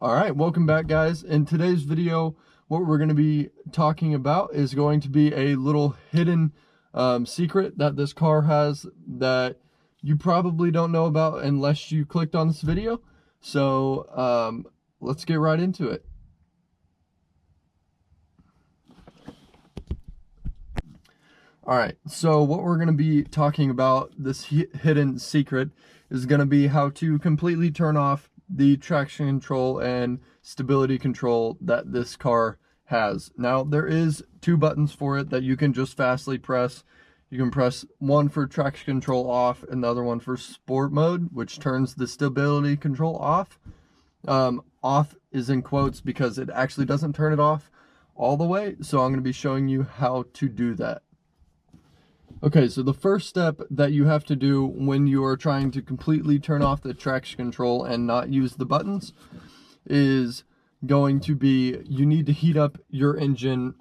All right, welcome back, guys. In today's video, what we're going to be talking about is going to be a little hidden secret that this car has that you probably don't know about unless you clicked on this video. So let's get right into it. All right, so what we're going to be talking about, this hidden secret, is going to be how to completely turn off the traction control and stability control that this car has. Now, there is two buttons for it that you can just fastly press. You can press one for traction control off and the other one for sport mode, which turns the stability control off. Off is in quotes because it actually doesn't turn it off all the way. So I'm going to be showing you how to do that. Okay, so the first step that you have to do when you are trying to completely turn off the traction control and not use the buttons is going to be, you need to heat up your engine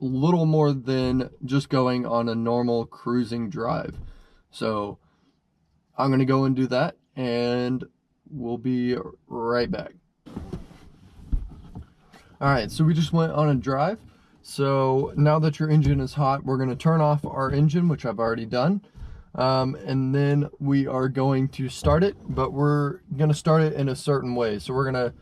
a little more than just going on a normal cruising drive. So I'm going to go and do that, and we'll be right back. All right, so we just went on a drive. So now that your engine is hot, we're going to turn off our engine, which I've already done. And then we are going to start it, but we're going to start it in a certain way. So we're going to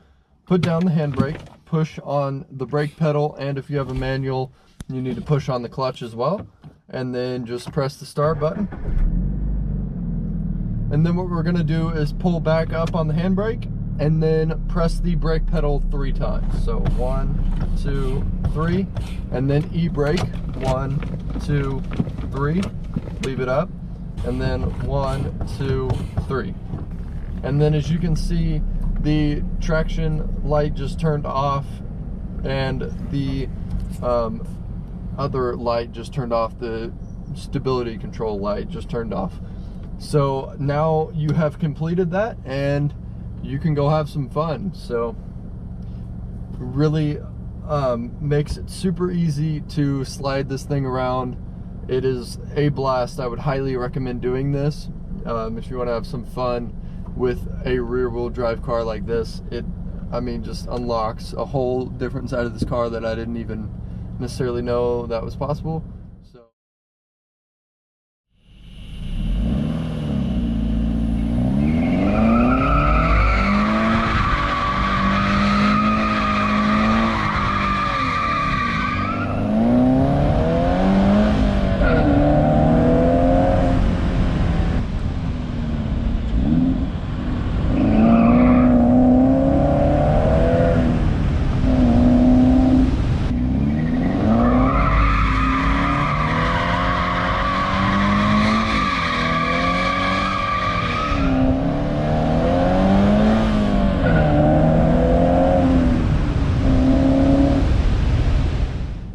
put down the handbrake, push on the brake pedal, and if you have a manual, you need to push on the clutch as well. And then just press the start button. And then what we're going to do is pull back up on the handbrake and then press the brake pedal 3 times. So 1, 2, 3, and then e-brake, 1, 2, 3, leave it up, and then 1, 2, 3. And then as you can see, the traction light just turned off and the other light just turned off. The stability control light just turned off. So now you have completed that and you can go have some fun. So really makes it super easy to slide this thing around. It is a blast. I would highly recommend doing this if you want to have some fun with a rear-wheel drive car like this. It, I mean, just unlocks a whole different side of this car that I didn't even necessarily know that was possible.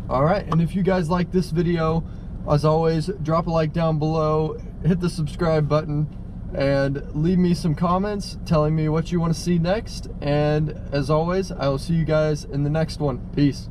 Alright, and if you guys like this video, as always, drop a like down below, hit the subscribe button, and leave me some comments telling me what you want to see next. And as always, I will see you guys in the next one. Peace.